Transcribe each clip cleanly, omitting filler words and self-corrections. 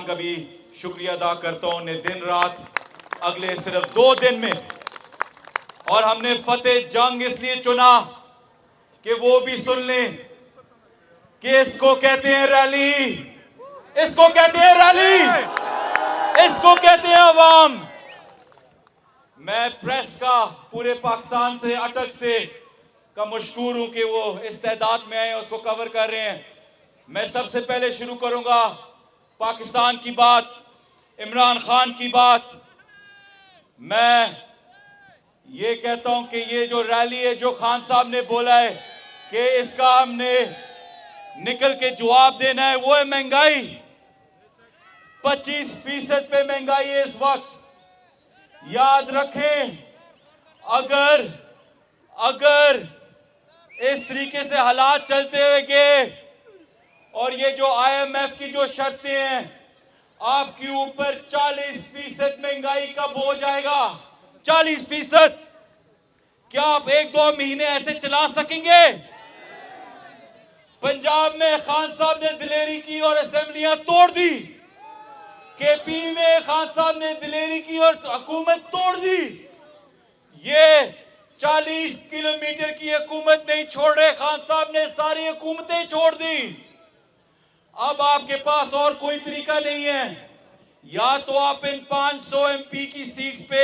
का भी शुक्रिया अदा करता हूं। ने दिन रात अगले सिर्फ 2 दिन में, और हमने फतेह जंग इसलिए चुना कि वो भी सुन लें कि इसको कहते हैं रैली, इसको कहते हैं रैली, इसको कहते हैं अवाम। मैं प्रेस का पूरे पाकिस्तान से, अटक से का मशकूर हूं कि वो इस तादाद में आए, उसको कवर कर रहे हैं। मैं सबसे पहले शुरू करूंगा पाकिस्तान की बात, इमरान खान की बात। मैं ये कहता हूं कि ये जो रैली है, जो खान साहब ने बोला है कि इसका हमने निकल के जवाब देना है, वो है महंगाई। 25% पे महंगाई है इस वक्त। याद रखें, अगर इस तरीके से हालात चलते हुए गए और ये जो IMF की जो शर्तें हैं, आपके ऊपर 40% महंगाई का बोझ आएगा। 40%। क्या आप 1-2 महीने ऐसे चला सकेंगे? पंजाब में खान साहब ने दिलेरी की और असेंबलियां तोड़ दी। KP में खान साहब ने दिलेरी की और हुकूमत तोड़ दी। ये 40 किलोमीटर की हुकूमत नहीं छोड़ रहे, खान साहब ने सारी हुकूमतें छोड़ दी। अब आपके पास और कोई तरीका नहीं है, या तो आप इन 500 MP की सीट्स पे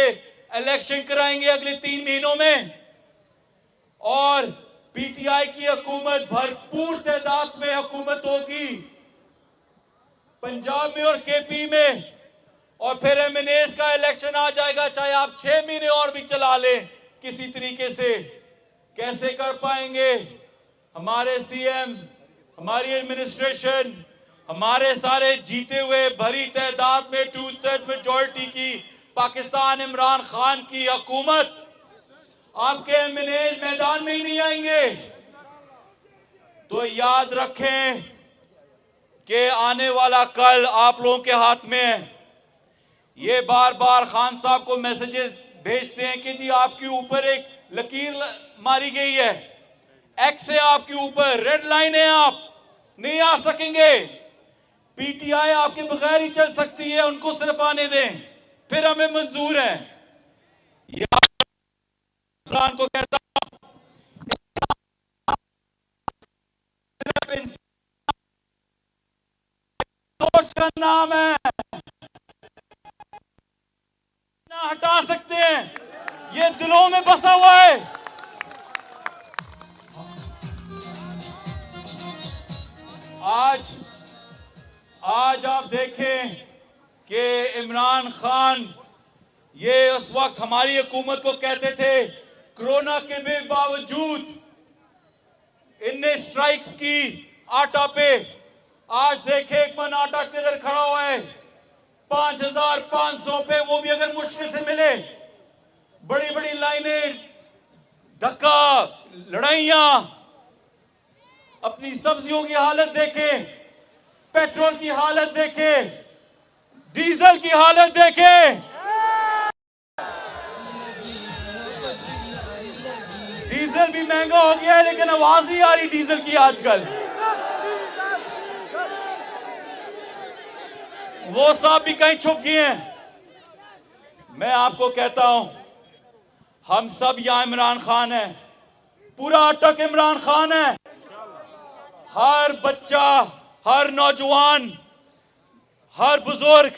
इलेक्शन कराएंगे अगले 3 महीनों में, और PTI की हुकूमत भरपूर तादाद में हुकूमत होगी पंजाब में और KP में, और फिर MNAs का इलेक्शन आ जाएगा, चाहे आप 6 महीने और भी चला लें किसी तरीके से। कैसे कर पाएंगे? हमारे CM, हमारी एडमिनिस्ट्रेशन, हमारे सारे जीते हुए भरी तादाद में 2/3 मेजॉरिटी की पाकिस्तान इमरान खान की हुकूमत, आपके MNAs मैदान में ही नहीं आएंगे। तो याद रखें कि आने वाला कल आप लोगों के हाथ में है। ये बार बार खान साहब को मैसेजेस भेजते हैं कि जी आपके ऊपर एक लकीर मारी गई है, एक्स है आपके ऊपर, रेड लाइन है, आप नहीं आ सकेंगे। PTI आपके बगैर ही चल सकती है, उनको सिर्फ आने दें, फिर हमें मंजूर है। इंसान को कहता सोच का नाम है, ना हटा सकते हैं, ये दिलों में बसा हुआ है। आज आप देखें कि इमरान खान ये उस वक्त हमारी हुकूमत को कहते थे, कोरोना के बावजूद इनने स्ट्राइक्स की आटा पे। आज देखें एक मन आटा किधर खड़ा हुआ है, 5500 पे, वो भी अगर मुश्किल से मिले। बड़ी बड़ी लाइनें, धक्का, लड़ाइयां। अपनी सब्जियों की हालत देखें, पेट्रोल की हालत देखें, डीजल की हालत देखें। डीजल भी महंगा हो गया है, लेकिन आवाज नहीं आ रही डीजल की आजकल। वो साहब भी कहीं छुप गए हैं। मैं आपको कहता हूं, हम सब यहां इमरान खान है, पूरा अटक इमरान खान है। हर बच्चा, हर नौजवान, हर बुजुर्ग,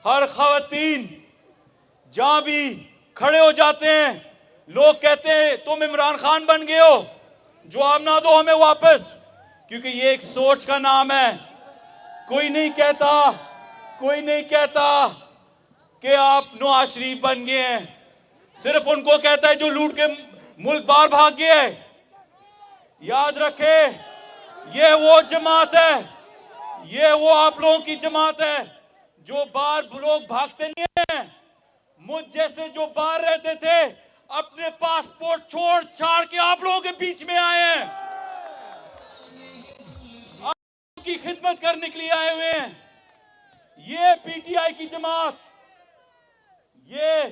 हर खवातीन जहां भी खड़े हो जाते हैं, लोग कहते हैं तुम इमरान खान बन गए हो, जवाब ना दो हमें वापस, क्योंकि ये एक सोच का नाम है। कोई नहीं कहता कि आप नवाज शरीफ बन गए हैं, सिर्फ उनको कहता है जो लूट के मुल्क बाहर भाग गए है। याद रखे, ये वो जमात है, ये वो आप लोगों की जमात है जो बाहर लोग भागते नहीं है। मुझ जैसे जो बाहर रहते थे, अपने पासपोर्ट छोड़ छाड़ के आप लोगों के बीच में आए हैं, आपकी खिदमत करने के लिए आए हुए हैं। ये PTI की जमात, ये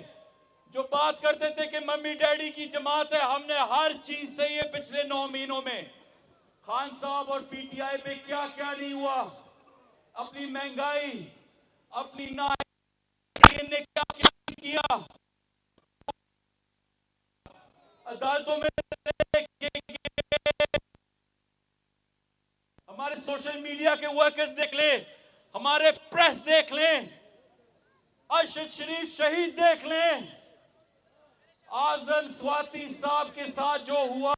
जो बात करते थे कि मम्मी डैडी की जमात है, हमने हर चीज से ये पिछले 9 महीनों में खान साहब और PTI पे क्या क्या नहीं हुआ। अपनी महंगाई, अपनी नाइक ने क्या किया, अदालतों में हमारे सोशल मीडिया के वर्कर्स देख ले, हमारे प्रेस देख लें, अरशद शरीफ शहीद देख लें, आजम स्वाति साहब के साथ जो हुआ,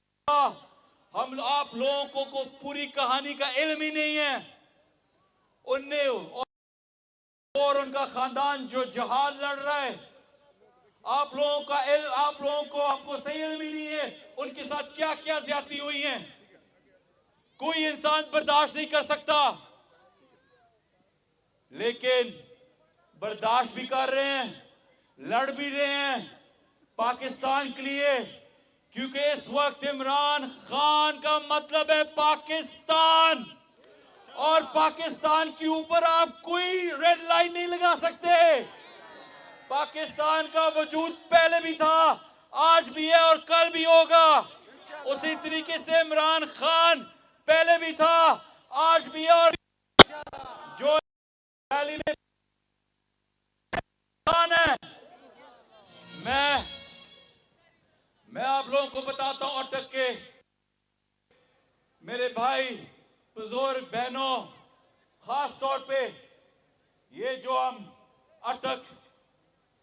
हम आप लोगों को पूरी कहानी का इल्म ही नहीं है। उनने और उनका खानदान जो जहाद लड़ रहा है, आप लोगों को आपको सही इल्म ही नहीं है उनके साथ क्या क्या ज्यादती हुई है। कोई इंसान बर्दाश्त नहीं कर सकता, लेकिन बर्दाश्त भी कर रहे हैं, लड़ भी रहे हैं पाकिस्तान के लिए, क्योंकि इस वक्त इमरान खान का मतलब है पाकिस्तान, और पाकिस्तान के ऊपर आप कोई रेड लाइन नहीं लगा सकते। पाकिस्तान का वजूद पहले भी था, आज भी है और कल भी होगा। उसी तरीके से इमरान खान पहले भी था, आज भी है और जो रैली में है। मैं आप लोगों को बताता हूं, अटक के मेरे भाई बुजुर्ग बहनों, खास तौर पे ये जो हम अटक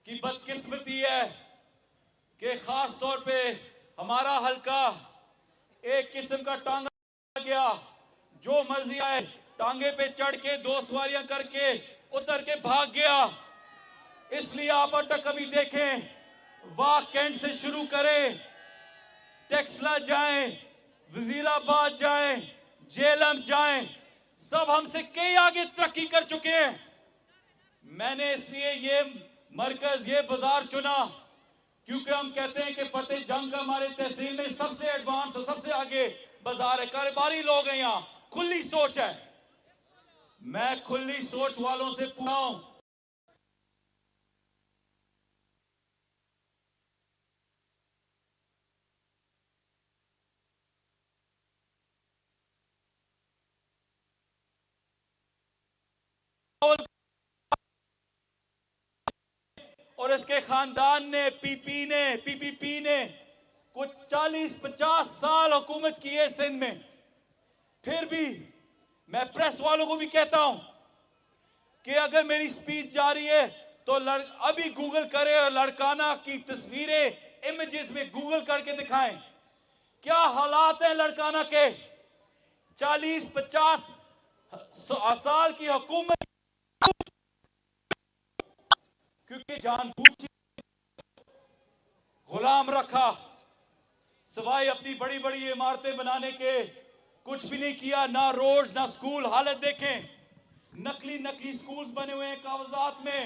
की बदकिस्मती है कि खास तौर पे हमारा हल्का एक किस्म का टांगा गया, जो मर्जी आए टांगे पे चढ़ के 2 सवारियां करके उतर के भाग गया। इसलिए आप अटक कभी देखें, वाह कैंट से शुरू करें, टेक्सला जाएं, वजीराबाद जाएं, जेलम जाएं, सब हमसे कई आगे तरक्की कर चुके हैं। मैंने इसलिए ये मरकज, ये बाजार चुना क्योंकि हम कहते हैं कि फतेह जंग का हमारे तहसील में सबसे एडवांस और सबसे आगे बाजार है। कारोबारी लोग हैं, यहाँ खुली सोच है। मैं खुली सोच वालों से पूछा हूं, और इसके खानदान ने पीपीपी ने कुछ 40-50 साल हुकूमत की है सिंध में। फिर भी मैं प्रेस वालों को भी कहता हूं कि अगर मेरी स्पीच जारी है तो अभी गूगल करें और लड़काना की तस्वीरें इमेजेस में गूगल करके दिखाएं क्या हालात है लड़काना के। 40-50 साल की हुकूमत, क्योंकि जानबूझ गुलाम रखा, सवाई अपनी बड़ी बड़ी इमारतें बनाने के कुछ भी नहीं किया, ना रोड ना स्कूल। हालत देखें, नकली स्कूल बने हुए हैं, कागजात में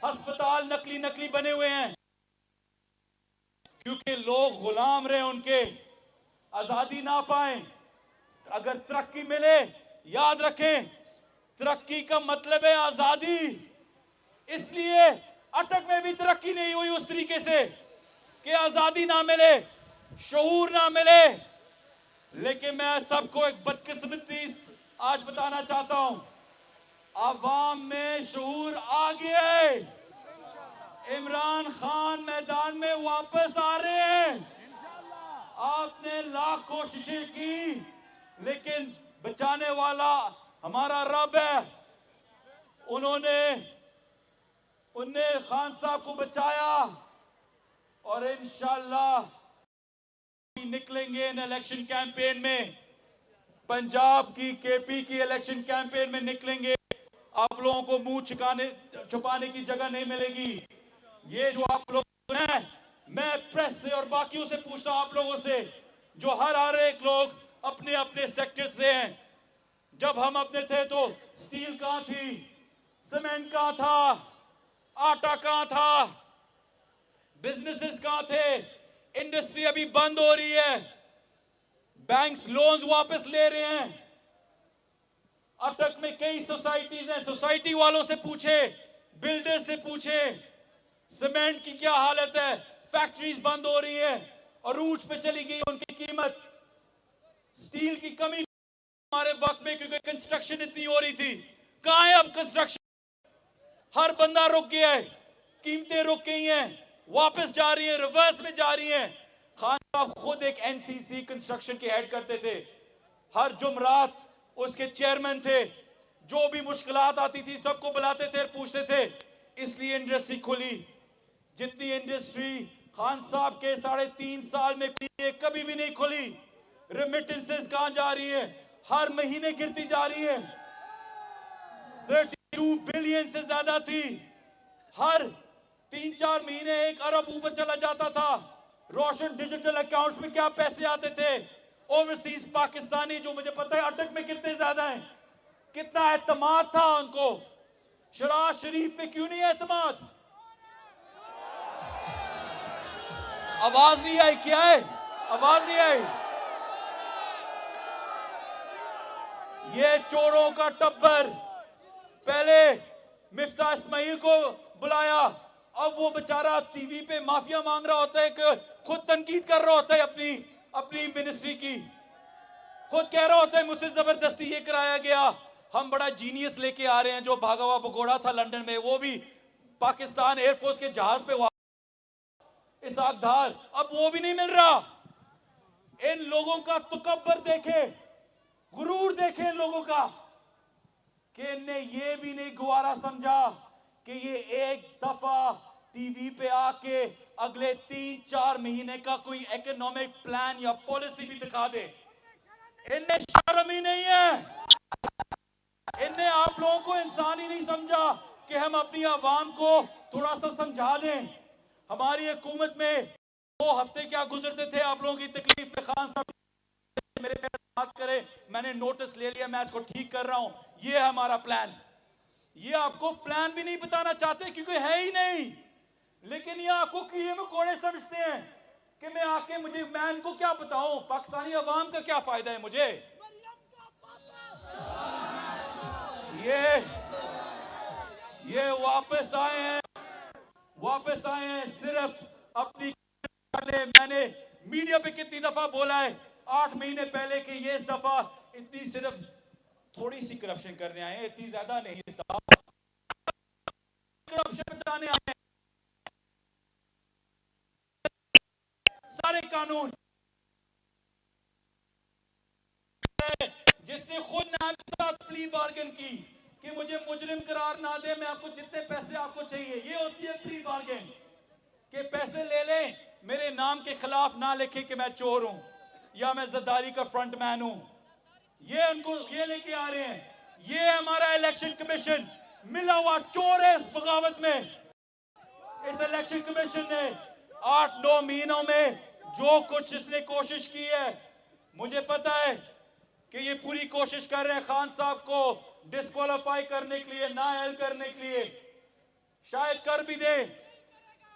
अस्पताल नकली बने हुए हैं, क्योंकि लोग गुलाम रहे, उनके आजादी ना पाए। अगर तरक्की मिले, याद रखें तरक्की का मतलब है आजादी। इसलिए अटक में भी तरक्की नहीं हुई उस तरीके से कि आजादी ना मिले, शऊर ना मिले। लेकिन मैं सबको एक बदकिस्मती आज बताना चाहता हूं, आवाम में शऊर आ गया है। इमरान खान मैदान में वापस आ रहे हैं। आपने लाख कोशिशें की, लेकिन बचाने वाला हमारा रब है। उनने खान साहब को बचाया और इंशाल्लाह निकलेंगे इन इलेक्शन कैंपेन में, पंजाब की केपी की इलेक्शन कैंपेन में निकलेंगे। आप लोगों को मुंह छुपाने की जगह नहीं मिलेगी। ये जो आप लोग हैं, मैं प्रेस से और बाकियों से पूछता हूं, आप लोगों से जो हर एक लोग अपने अपने सेक्टर से हैं। जब हम अपने थे तो स्टील कहां थी, सीमेंट कहां था, आटा कहां था, बिजनेसेस कहां थे, इंडस्ट्री अभी बंद हो रही है, बैंक्स लोन्स वापस ले रहे हैं। अटक में कई सोसाइटीज हैं, सोसाइटी वालों से पूछे, बिल्डर से पूछे, सीमेंट की क्या हालत है। फैक्ट्रीज बंद हो रही है, अरूज पे चली गई उनकी कीमत। स्टील की कमी हमारे वक्त में, क्योंकि कंस्ट्रक्शन इतनी हो रही थी। कहां है अब कंस्ट्रक्शन? हर बंदा रुक गया है, कीमतें रुक गई हैं, वापस जा रही हैं, रिवर्स में जा रही हैं। खान साहब खुद एक एनसीसी कंस्ट्रक्शन के हेड करते थे, हर जुमरात उसके चेयरमैन थे, जो भी मुश्किलात आती थी सबको बुलाते थे और पूछते थे, इसलिए इंडस्ट्री खुली। जितनी इंडस्ट्री खान साहब के 3.5 साल में कभी भी नहीं खुली। रेमिटेंसेस कहां जा रही है? हर महीने गिरती जा रही है। 32 बिलियन से ज्यादा थी, हर 3-4 महीने 1 अरब ऊपर चला जाता था। रोशन डिजिटल अकाउंट्स में क्या पैसे आते थे। ओवरसीज पाकिस्तानी, जो मुझे पता है अटक में कितने ज्यादा हैं, कितना एतमाद था उनको। शराज शरीफ पे क्यों नहीं एतमाद? आवाज नहीं आई, क्या है? आवाज नहीं आई। ये चोरों का टब्बर, पहले मिफ्ता इस्माइल को बुलाया, अब वो बेचारा टीवी पे माफिया मांग रहा होता है, कि खुद तनकीद कर रहा होता है अपनी मिनिस्ट्री की, खुद कह रहा होता है मुझसे जबरदस्ती ये कराया गया। हम बड़ा जीनियस लेके आ रहे हैं, जो भागा हुआ भगोड़ा था लंदन में, वो भी पाकिस्तान एयरफोर्स के जहाज पे इसाकदार, अब वो भी नहीं मिल रहा। इन लोगों का तकब्बर देखे, गुरूर देखे इन लोगों का, कि इनने ये भी नहीं गवारा समझा कि ये एक दफा टीवी पे आके अगले 3-4 महीने का कोई इकोनॉमिक प्लान या पॉलिसी भी दिखा दे। इनने शर्म ही नहीं है, इनने आप लोगों को इंसान ही नहीं समझा कि हम अपनी आवाम को थोड़ा सा समझा दें। हमारी हुकूमत में 2 हफ्ते क्या गुजरते थे आप लोगों की तकलीफ में। खान साहब मेरे पे बात करे, मैंने नोटिस ले लिया, मैं इसको ठीक कर रहा हूं, ये है हमारा प्लान। ये आपको प्लान भी नहीं बताना चाहते क्योंकि है ही नहीं, लेकिन ये आपको कीड़े मकोड़े समझते हैं कि मैं इनको क्या बताऊं, पाकिस्तानी अवाम का क्या फायदा है मुझे। ये वापस आए हैं सिर्फ अपनी। मैंने मीडिया पे कितनी दफा बोला है 8 महीने पहले कि ये इस दफा इतनी सिर्फ थोड़ी सी करप्शन करने आए हैं, इतनी ज्यादा नहीं, इस दफा करप्शन बचाने आए हैं। सारे कानून जिसने खुद नाम के साथ प्ली बार्गेन की कि मुझे मुजरिम करार ना दे, मैं आपको जितने पैसे आपको चाहिए, ये होती है प्ली बार्गेन, कि पैसे ले लें, मेरे नाम के खिलाफ ना लिखे कि मैं चोर हूं या मैं जरदारी का फ्रंट मैन हूं। ये लेके आ रहे हैं। ये हमारा इलेक्शन कमीशन मिला हुआ चोर है इस बगावत में। इस इलेक्शन कमीशन ने 8-9 महीनों में जो कुछ इसने कोशिश की है, मुझे पता है कि ये पूरी कोशिश कर रहे हैं खान साहब को डिस्क्वालीफाई करने के लिए, नाअहल करने के लिए। शायद कर भी दे,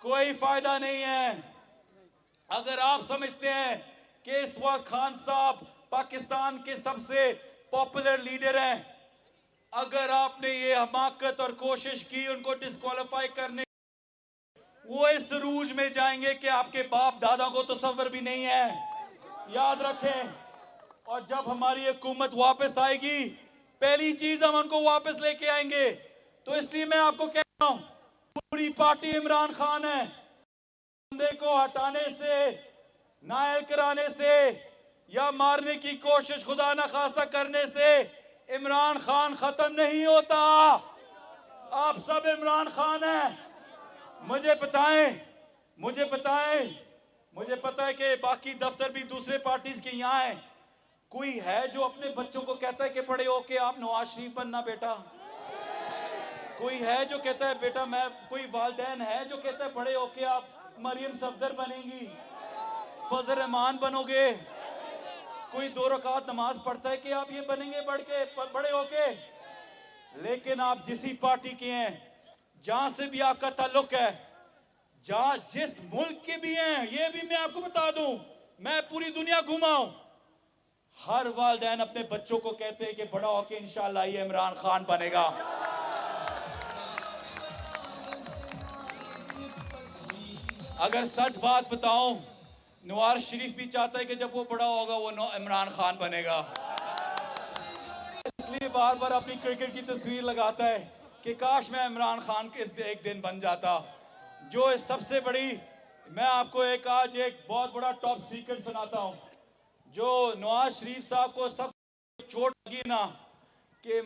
कोई फायदा नहीं है। अगर आप समझते हैं कि इस वक्त खान साहब पाकिस्तान के सबसे पॉपुलर लीडर हैं, अगर आपने ये हमाकत और कोशिश की उनको डिस्क्वालीफाई करने, वो इस रूज में जाएंगे कि आपके बाप दादा को तसव्वुर भी नहीं है। याद रखें। और जब हमारी हुकूमत वापस आएगी, पहली चीज हम उनको वापस लेके आएंगे। तो इसलिए मैं आपको कह रहा हूं, पूरी पार्टी इमरान खान है। बंदे को हटाने से, नाअहल कराने से या मारने की कोशिश खुदा न खास्ता करने से इमरान खान खत्म नहीं होता। आप सब इमरान खान हैं। मुझे पता है कि बाकी दफ्तर भी दूसरे पार्टीज के यहाँ हैं। कोई है जो अपने बच्चों को कहता है कि बड़े होके आप नवाज शरीफ बनना बेटा? कोई है जो कहता है बेटा कोई वालिदैन है जो कहता है बड़े होके आप मरियम सफदर बनेंगी, फजल रहमान बनोगे? कोई 2 रकात नमाज पढ़ता है कि आप ये बनेंगे बड़े होके? लेकिन आप जिसी पार्टी के हैं, जहां से भी आपका ताल्लुक है, जिस मुल्क के भी हैं, ये भी मैं आपको बता दूं, मैं पूरी दुनिया घूमा हूं, हर वालिदैन अपने बच्चों को कहते हैं कि बड़ा होके इंशाअल्लाह ये इमरान खान बनेगा। अगर सच बात बताऊं, नवाज शरीफ भी चाहता है कि जब वो बड़ा होगा वो इमरान खान बनेगा। इसलिए बार बार अपनी क्रिकेट की तस्वीर लगाता है कि काश मैं इमरान खान के इस एक दिन बन जाता। जो इस सबसे बड़ी, मैं आपको आज एक बहुत बड़ा टॉप सीक्रेट सुनाता हूं। जो नवाज शरीफ साहब को सबसे चोट लगी ना, कि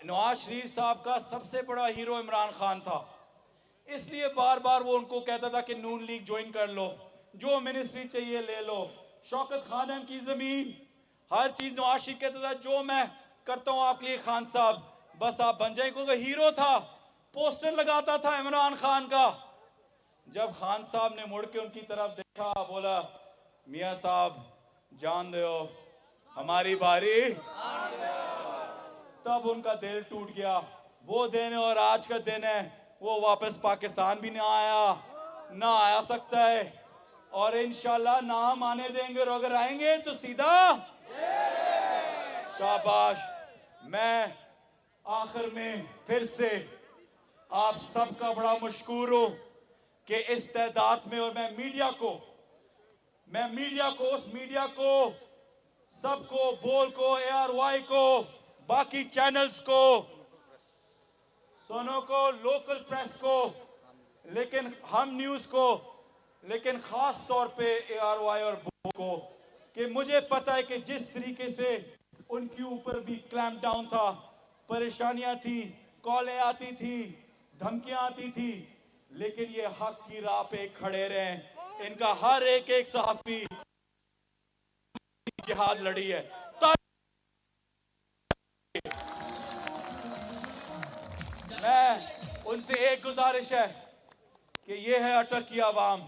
नवाज शरीफ साहब का सबसे बड़ा हीरो इमरान खान था, इसलिए बार बार वो उनको कहता था कि नून लीग ज्वाइन कर लो, जो मिनिस्ट्री चाहिए ले लो, शौकत खानम की जमीन, हर चीज नवाज शरीफ कहता था जो मैं करता हूं आपके लिए खान साहब बस आप बन जाए, क्योंकि हीरो था, पोस्टर लगाता था इमरान खान का। जब खान साहब ने मुड़ के उनकी तरफ देखा, बोला मियां साहब जान दो हमारी बारी, तब उनका दिल टूट गया। वो दिन और आज का दिन है, वो वापस पाकिस्तान भी ना आया, ना आया सकता है, और इंशाल्लाह ना हम आने देंगे, और अगर आएंगे तो सीधा शाबाश। मैं आखिर में फिर से आप सबका बड़ा मशकूर हूं कि इस तादाद में, और मैं मीडिया को उस मीडिया को सबको, बोल को, ARY को, बाकी चैनल्स को, सोनो को, लोकल प्रेस को, लेकिन हम न्यूज को, लेकिन खास तौर पे ARY और बोल को, कि मुझे पता है कि जिस तरीके से उनके ऊपर भी क्लैम्प डाउन था, परेशानियां थी, कॉलें आती थी, धमकियां आती थी, लेकिन ये हक की राह पे खड़े रहे। इनका हर एक सहाफी जिहाद लड़ी है। मैं उनसे एक गुजारिश है कि ये है अटक की आवाम,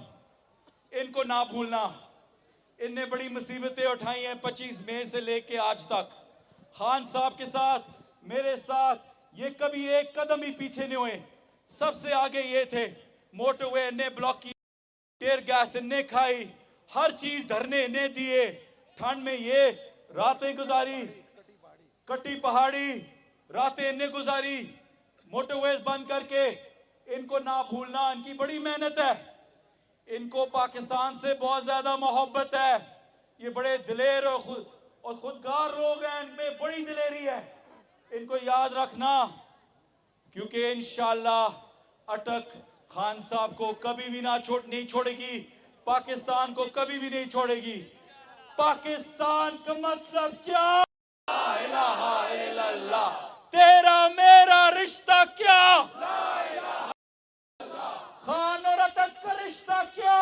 इनको ना भूलना। इनने बड़ी मुसीबतें उठाई हैं 25 मई से लेके आज तक। खान साहब के साथ, मेरे साथ, ये कभी एक कदम ही पीछे नहीं हुए, सबसे आगे ये थे। मोटरवे इन्हें ब्लॉक की, टेयर गैस इन्हें खाई, हर चीज धरने इन्हें दिए, ठंड में ये रातें गुजारी, कटी पहाड़ी रातें इन्हें गुजारी, मोटरवेज बंद करके। इनको ना भूलना, इनकी बड़ी मेहनत है, इनको पाकिस्तान से बहुत ज्यादा मोहब्बत है। ये बड़े दिलेर और खुदगार लोग हैं, इनमें बड़ी दिलेरी है, इनको याद रखना, क्योंकि इंशाल्लाह अटक खान साहब को कभी भी नहीं छोड़ेगी, पाकिस्तान को कभी भी नहीं छोड़ेगी। पाकिस्तान का मतलब क्या? ला इलाहा इल्लल्लाह। तेरा मेरा रिश्ता क्या? खान और अटक का रिश्ता क्या?